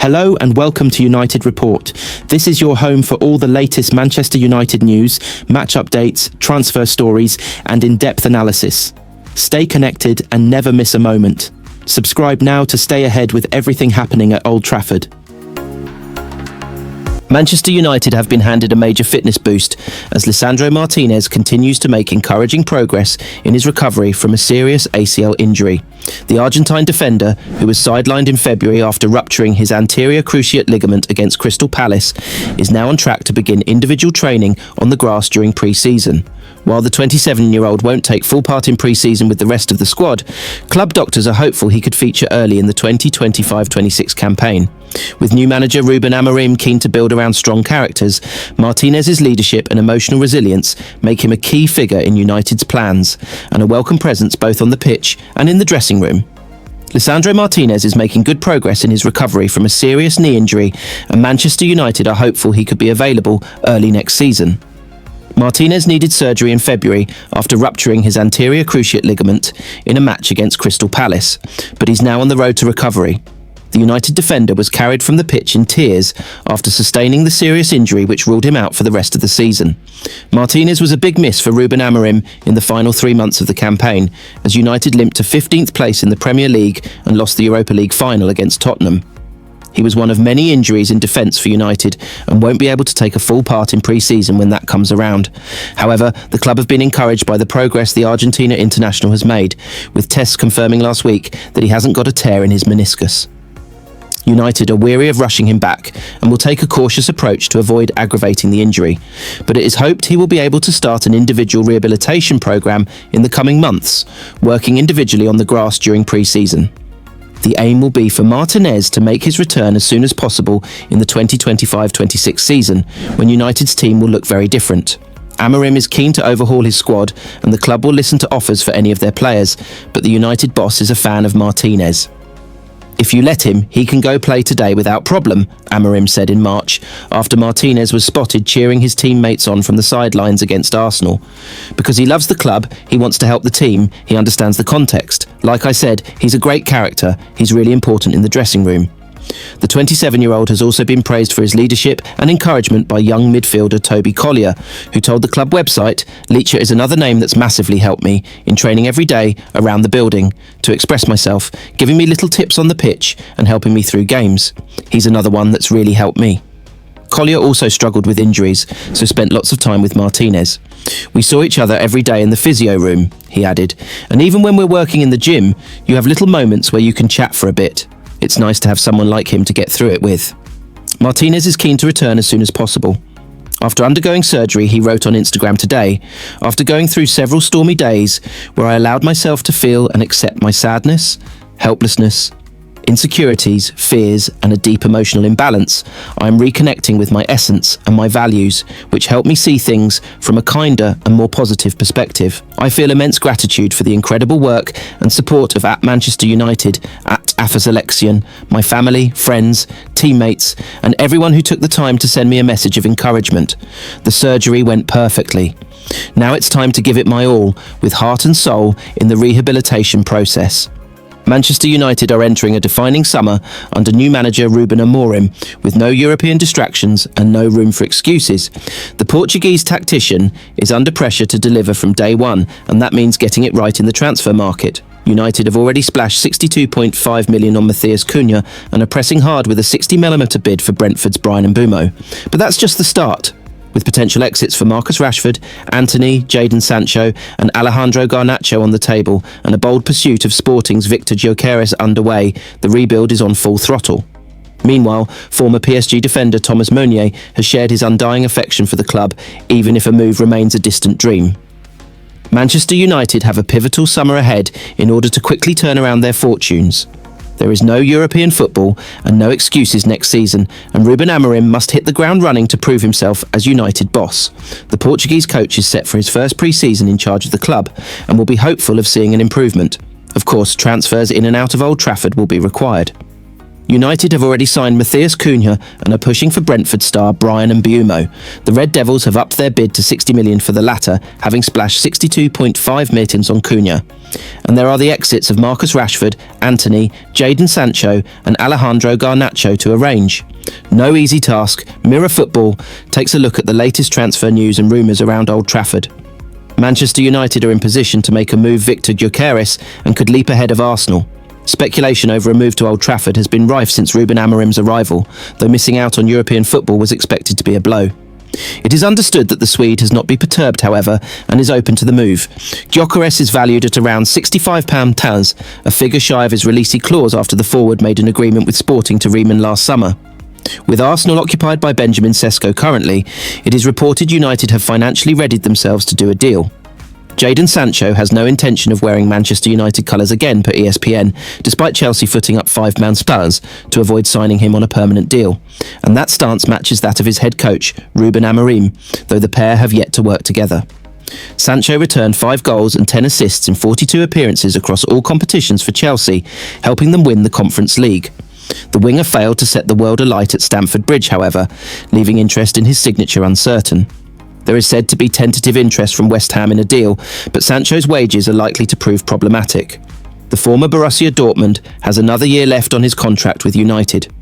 Hello and welcome to United Report. This is your home for all the latest Manchester United news, match updates, transfer stories, and in-depth analysis. Stay connected and never miss a moment. Subscribe now to stay ahead with everything happening at Old Trafford. Manchester United have been handed a major fitness boost as Lisandro Martinez continues to make encouraging progress in his recovery from a serious ACL injury. The Argentine defender, who was sidelined in February after rupturing his anterior cruciate ligament against Crystal Palace, is now on track to begin individual training on the grass during pre-season. While the 27-year-old won't take full part in pre-season with the rest of the squad, club doctors are hopeful he could feature early in the 2025-26 campaign. With new manager Ruben Amorim keen to build around strong characters, Martinez's leadership and emotional resilience make him a key figure in United's plans and a welcome presence both on the pitch and in the dressing room. Lisandro Martinez is making good progress in his recovery from a serious knee injury, and Manchester United are hopeful he could be available early next season. Martinez needed surgery in February after rupturing his anterior cruciate ligament in a match against Crystal Palace, but he's now on the road to recovery. The United defender was carried from the pitch in tears after sustaining the serious injury which ruled him out for the rest of the season. Martinez was a big miss for Ruben Amorim in the final 3 months of the campaign, as United limped to 15th place in the Premier League and lost the Europa League final against Tottenham. He was one of many injuries in defence for United and won't be able to take a full part in pre-season when that comes around. However, the club have been encouraged by the progress the Argentina international has made, with tests confirming last week that he hasn't got a tear in his meniscus. United are weary of rushing him back and will take a cautious approach to avoid aggravating the injury, but it is hoped he will be able to start an individual rehabilitation programme in the coming months, working individually on the grass during pre-season. The aim will be for Martinez to make his return as soon as possible in the 2025-26 season, when United's team will look very different. Amorim is keen to overhaul his squad and the club will listen to offers for any of their players, but the United boss is a fan of Martinez. "If you let him, he can go play today without problem," Amorim said in March, after Martinez was spotted cheering his teammates on from the sidelines against Arsenal. "Because he loves the club, he wants to help the team, he understands the context. Like I said, he's a great character, he's really important in the dressing room." The 27-year-old has also been praised for his leadership and encouragement by young midfielder Toby Collier, who told the club website, "Leacher is another name that's massively helped me in training every day around the building, to express myself, giving me little tips on the pitch and helping me through games. He's another one that's really helped me." Collier also struggled with injuries, so spent lots of time with Martinez. "We saw each other every day in the physio room," he added, "and even when we're working in the gym, you have little moments where you can chat for a bit. It's nice to have someone like him to get through it with." Martinez is keen to return as soon as possible. After undergoing surgery, he wrote on Instagram today, "After going through several stormy days where I allowed myself to feel and accept my sadness, helplessness, insecurities, fears, and a deep emotional imbalance, I am reconnecting with my essence and my values, which help me see things from a kinder and more positive perspective. I feel immense gratitude for the incredible work and support of @Manchester United, @AFASelection, my family, friends, teammates, and everyone who took the time to send me a message of encouragement. The surgery went perfectly. Now it's time to give it my all, with heart and soul, in the rehabilitation process." Manchester United are entering a defining summer under new manager Ruben Amorim, with no European distractions and no room for excuses. The Portuguese tactician is under pressure to deliver from day one, and that means getting it right in the transfer market. United have already splashed 62.5 million on Matheus Cunha and are pressing hard with a 60mm bid for Brentford's Bryan Mbeumo. But that's just the start. With potential exits for Marcus Rashford, Antony, Jadon Sancho and Alejandro Garnacho on the table and a bold pursuit of Sporting's Victor Gyökeres underway, the rebuild is on full throttle. Meanwhile, former PSG defender Thomas Meunier has shared his undying affection for the club, even if a move remains a distant dream. Manchester United have a pivotal summer ahead in order to quickly turn around their fortunes. There is no European football and no excuses next season, and Ruben Amorim must hit the ground running to prove himself as United boss. The Portuguese coach is set for his first pre-season in charge of the club and will be hopeful of seeing an improvement. Of course, transfers in and out of Old Trafford will be required. United have already signed Matheus Cunha and are pushing for Brentford star Bryan Mbeumo. The Red Devils have upped their bid to 60 million for the latter, having splashed 62.5 million on Cunha. And there are the exits of Marcus Rashford, Antony, Jadon Sancho and Alejandro Garnacho to arrange. No easy task. Mirror Football takes a look at the latest transfer news and rumours around Old Trafford. Manchester United are in position to make a move Victor Gyökeres and could leap ahead of Arsenal. Speculation over a move to Old Trafford has been rife since Ruben Amorim's arrival, though missing out on European football was expected to be a blow. It is understood that the Swede has not been perturbed, however, and is open to the move. Gyökeres is valued at around £65, a figure shy of his releasey clause after the forward made an agreement with Sporting to Riemann last summer. With Arsenal occupied by Benjamin Sesko currently, it is reported United have financially readied themselves to do a deal. Jadon Sancho has no intention of wearing Manchester United colours again per ESPN, despite Chelsea footing up £5 Spurs to avoid signing him on a permanent deal. And that stance matches that of his head coach, Ruben Amorim, though the pair have yet to work together. Sancho returned 5 goals and 10 assists in 42 appearances across all competitions for Chelsea, helping them win the Conference League. The winger failed to set the world alight at Stamford Bridge, however, leaving interest in his signature uncertain. There is said to be tentative interest from West Ham in a deal, but Sancho's wages are likely to prove problematic. The former Borussia Dortmund has another year left on his contract with United.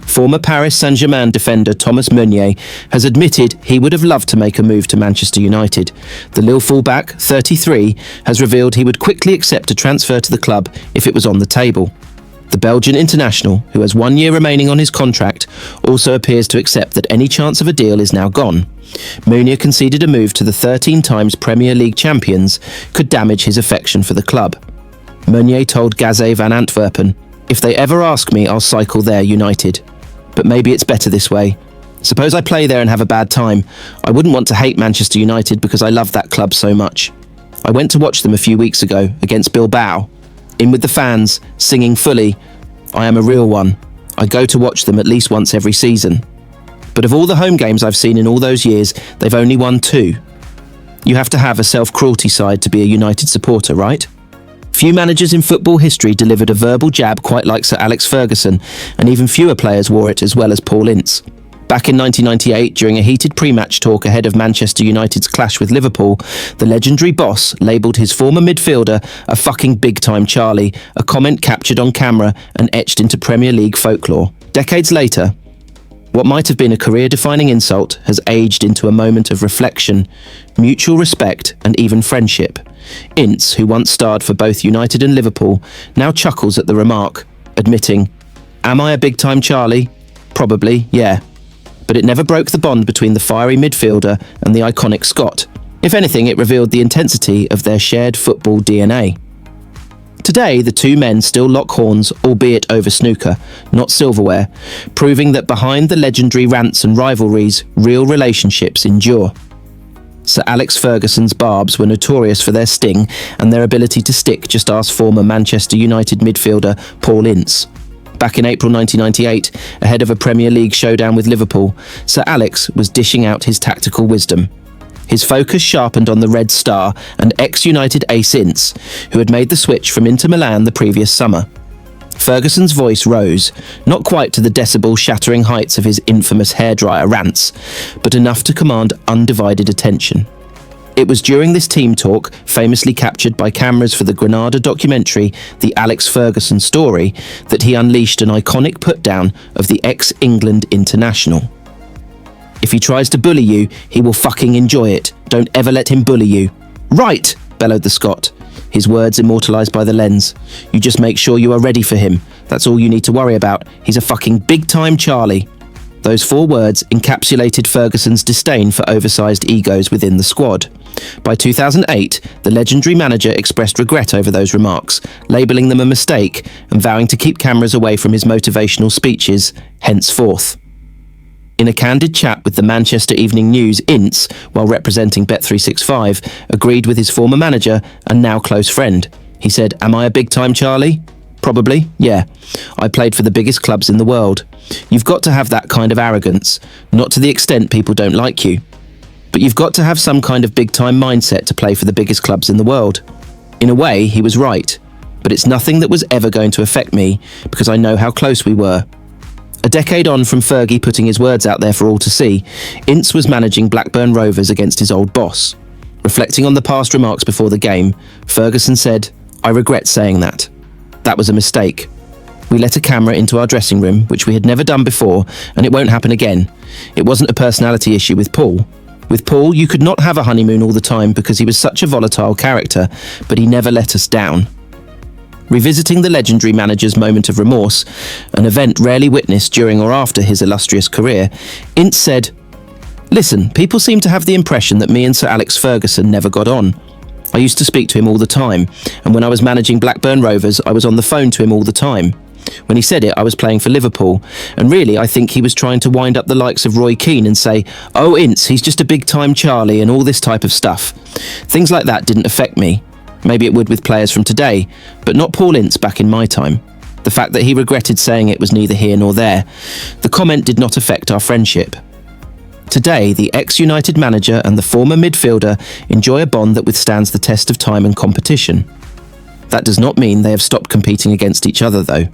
Former Paris Saint-Germain defender Thomas Meunier has admitted he would have loved to make a move to Manchester United. The Lille fullback, 33, has revealed he would quickly accept a transfer to the club if it was on the table. The Belgian international, who has 1 year remaining on his contract, also appears to accept that any chance of a deal is now gone. Meunier conceded a move to the 13 times Premier League champions could damage his affection for the club. Meunier told Gazet van Antwerpen, "If they ever ask me, I'll cycle there, United. But maybe it's better this way. Suppose I play there and have a bad time. I wouldn't want to hate Manchester United because I love that club so much. I went to watch them a few weeks ago against Bilbao. In with the fans, singing fully. I am a real one. I go to watch them at least once every season. But of all the home games I've seen in all those years, they've only won 2. You have to have a self-cruelty side to be a United supporter, right? Few managers in football history delivered a verbal jab quite like Sir Alex Ferguson, and even fewer players wore it as well as Paul Ince. Back in 1998, during a heated pre-match talk ahead of Manchester United's clash with Liverpool, the legendary boss labelled his former midfielder a fucking big-time Charlie, a comment captured on camera and etched into Premier League folklore. Decades later, what might have been a career-defining insult has aged into a moment of reflection, mutual respect and even friendship. Ince, who once starred for both United and Liverpool, now chuckles at the remark, admitting, "Am I a big-time Charlie? Probably, yeah." But it never broke the bond between the fiery midfielder and the iconic Scot. If anything, it revealed the intensity of their shared football DNA. Today, the two men still lock horns, albeit over snooker, not silverware, proving that behind the legendary rants and rivalries, real relationships endure. Sir Alex Ferguson's barbs were notorious for their sting and their ability to stick, just ask former Manchester United midfielder Paul Ince. Back in April 1998, ahead of a Premier League showdown with Liverpool, Sir Alex was dishing out his tactical wisdom. His focus sharpened on the Red Star and ex-United ace Ince, who had made the switch from Inter Milan the previous summer. Ferguson's voice rose, not quite to the decibel-shattering heights of his infamous hairdryer rants, but enough to command undivided attention. It was during this team talk, famously captured by cameras for the Granada documentary The Alex Ferguson Story, that he unleashed an iconic put-down of the ex-England international. "If he tries to bully you, he will fucking enjoy it. Don't ever let him bully you." "Right," bellowed the Scot, his words immortalised by the lens. "You just make sure you are ready for him. That's all you need to worry about. He's a fucking big-time Charlie." Those 4 words encapsulated Ferguson's disdain for oversized egos within the squad. By 2008, the legendary manager expressed regret over those remarks, labelling them a mistake and vowing to keep cameras away from his motivational speeches henceforth. In a candid chat with the Manchester Evening News, Ince, while representing Bet365, agreed with his former manager and now close friend. He said, "Am I a big-time Charlie? Probably, yeah. I played for the biggest clubs in the world. You've got to have that kind of arrogance, not to the extent people don't like you. But you've got to have some kind of big-time mindset to play for the biggest clubs in the world." In a way, he was right. but it's nothing that was ever going to affect me because I know how close we were. A decade on from Fergie putting his words out there for all to see, Ince was managing Blackburn Rovers against his old boss. Reflecting on the past remarks before the game, Ferguson said, "I regret saying that. That was a mistake. We let a camera into our dressing room, which we had never done before, and it won't happen again. It wasn't a personality issue with Paul. With Paul, you could not have a honeymoon all the time because he was such a volatile character, but he never let us down." Revisiting the legendary manager's moment of remorse, an event rarely witnessed during or after his illustrious career, Ince said, "Listen, people seem to have the impression that me and Sir Alex Ferguson never got on. I used to speak to him all the time, and when I was managing Blackburn Rovers, I was on the phone to him all the time. When he said it, I was playing for Liverpool, and really I think he was trying to wind up the likes of Roy Keane and say, 'Oh, Ince, he's just a big-time Charlie,' and all this type of stuff. Things like that didn't affect me. Maybe it would with players from today, but not Paul Ince back in my time. The fact that he regretted saying it was neither here nor there. The comment did not affect our friendship." Today, the ex-United manager and the former midfielder enjoy a bond that withstands the test of time and competition. That does not mean they have stopped competing against each other, though.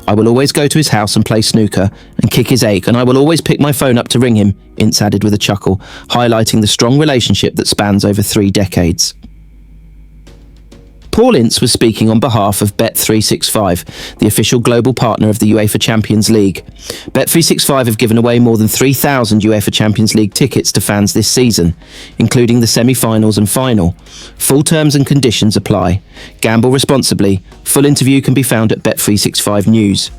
"I will always go to his house and play snooker and kick his egg, and I will always pick my phone up to ring him," Ince added with a chuckle, highlighting the strong relationship that spans over 3 decades. Paul Ince was speaking on behalf of Bet365, the official global partner of the UEFA Champions League. Bet365 have given away more than 3,000 UEFA Champions League tickets to fans this season, including the semi-finals and final. Full terms and conditions apply. Gamble responsibly. Full interview can be found at Bet365 News.